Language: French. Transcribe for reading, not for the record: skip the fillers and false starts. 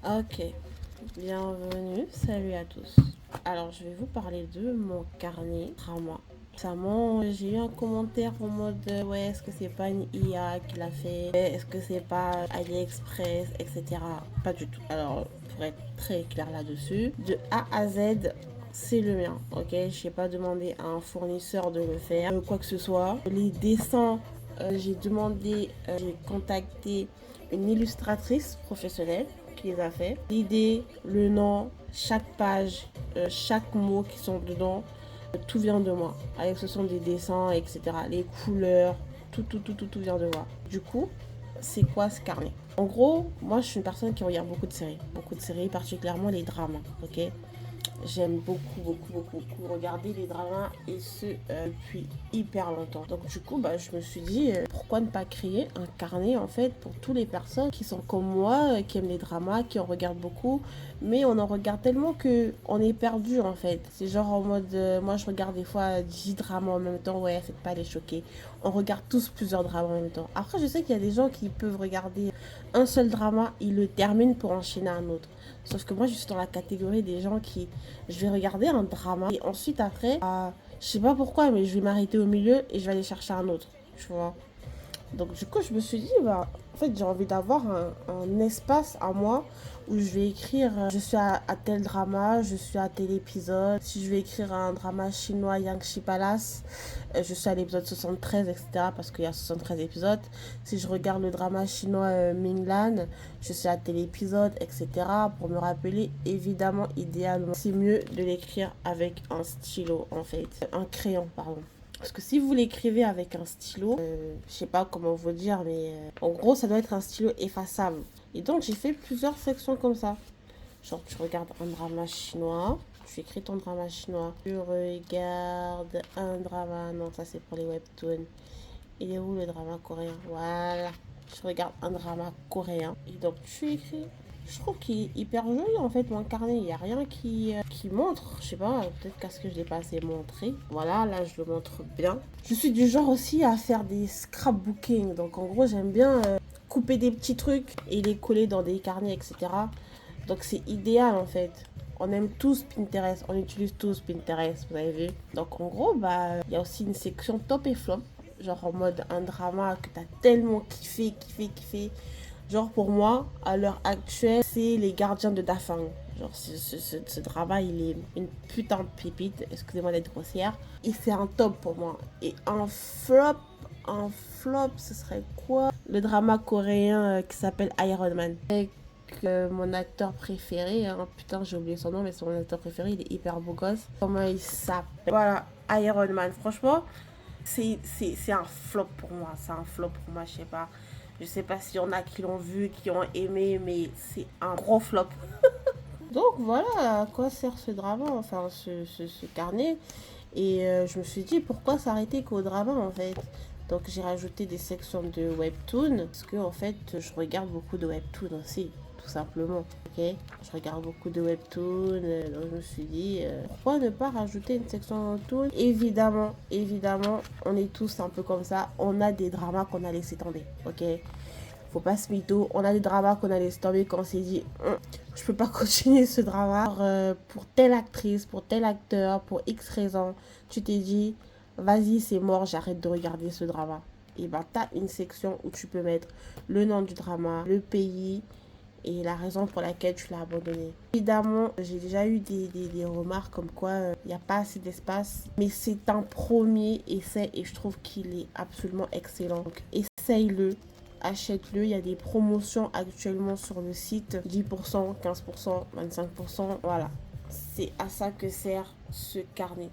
Ok, bienvenue, salut à tous. Alors, je vais vous parler de mon carnet drama. Récemment, j'ai eu un commentaire en mode ouais, est-ce que c'est pas une IA qui l'a fait? Est-ce que c'est pas AliExpress, etc. Pas du tout. Alors, pour être très clair là-dessus, de A à Z, c'est le mien, ok? Je n'ai pas demandé à un fournisseur de le faire, quoi que ce soit. Les dessins, j'ai contacté une illustratrice professionnelle qui les a fait. L'idée, le nom, chaque page, chaque mot qui sont dedans, tout vient de moi. Avec ce sont des dessins, etc. Les couleurs, tout vient de moi. Du coup, c'est quoi ce carnet? En gros, moi je suis une personne qui regarde beaucoup de séries, particulièrement les dramas, ok? J'aime beaucoup regarder les dramas et ce depuis hyper longtemps. Donc du coup, je me suis dit, pourquoi ne pas créer un carnet en fait pour toutes les personnes qui sont comme moi, qui aiment les dramas, qui en regardent beaucoup, mais on en regarde tellement que on est perdu en fait. C'est genre en mode, moi je regarde des fois 10 dramas en même temps, ouais, faites pas les choquer. On regarde tous plusieurs dramas en même temps. Après, je sais qu'il y a des gens qui peuvent regarder un seul drama, ils le terminent pour enchaîner un autre. Sauf que moi, je suis dans la catégorie des gens qui, je vais regarder un drama et ensuite après, je sais pas pourquoi, mais je vais m'arrêter au milieu et je vais aller chercher un autre, tu vois. Donc du coup, je me suis dit, en fait, j'ai envie d'avoir un espace à moi où je vais écrire, je suis à tel drama, je suis à tel épisode. Si je vais écrire un drama chinois Yangshi Palace, je suis à l'épisode 73, etc. Parce qu'il y a 73 épisodes. Si je regarde le drama chinois Minglan, je suis à tel épisode, etc. Pour me rappeler, évidemment, idéalement, c'est mieux de l'écrire avec un stylo, en fait. Un crayon, pardon. Parce que si vous l'écrivez avec un stylo, je sais pas comment vous dire, mais en gros, ça doit être un stylo effaçable. Et donc, j'ai fait plusieurs sections comme ça. Genre, tu regardes un drama chinois, tu écris ton drama chinois. Tu regardes un drama, non, ça c'est pour les webtoons. Il est où le drama coréen? Voilà. Tu regardes un drama coréen. Et donc, tu écris. Je trouve qu'il est hyper joli en fait, mon carnet. Il n'y a rien qui montre. Je sais pas, peut-être parce que je l'ai pas assez montré. Voilà, là je le montre bien. Je suis du genre aussi à faire des scrapbooking. Donc en gros, j'aime bien couper des petits trucs et les coller dans des carnets, etc. Donc c'est idéal en fait. On aime tous Pinterest, on utilise tous Pinterest, vous avez vu. Donc en gros, il y a aussi une section top et flop. Genre en mode un drama que t'as tellement kiffé. Genre pour moi, à l'heure actuelle, c'est Les Gardiens de Dafang. Genre ce drama, il est une putain de pépite, excusez-moi d'être grossière. Et c'est un top pour moi. Et un flop, ce serait quoi? Le drama coréen qui s'appelle Iron Man. Avec mon acteur préféré, hein. Putain, j'ai oublié son nom, mais c'est mon acteur préféré, il est hyper beau gosse. Comment il s'appelle? Voilà, Iron Man. Franchement, c'est un flop pour moi. C'est un flop pour moi, je sais pas. Je sais pas s'il y en a qui l'ont vu, qui ont aimé, mais c'est un gros flop. Donc voilà à quoi sert ce drama, enfin ce carnet. Et je me suis dit pourquoi s'arrêter qu'au drama en fait. Donc j'ai rajouté des sections de webtoon parce que en fait je regarde beaucoup de webtoon aussi, tout simplement. Ok, je regarde beaucoup de webtoon, donc je me suis dit pourquoi ne pas rajouter une section webtoon. Évidemment, on est tous un peu comme ça. On a des dramas qu'on a laissé tomber. Ok, faut pas se mytho. On a des dramas qu'on a laissé tomber quand on s'est dit je peux pas continuer ce drama. Alors, pour telle actrice, pour tel acteur, pour X raison, tu t'es dit vas-y, c'est mort, j'arrête de regarder ce drama. Et ben, t'as une section où tu peux mettre le nom du drama, le pays et la raison pour laquelle tu l'as abandonné. Évidemment, j'ai déjà eu des remarques comme quoi il n'y a pas assez d'espace, mais c'est un premier essai et je trouve qu'il est absolument excellent. Donc, essaye-le. Achète-le, il y a des promotions actuellement sur le site, 10%, 15%, 25%, voilà. C'est à ça que sert ce carnet.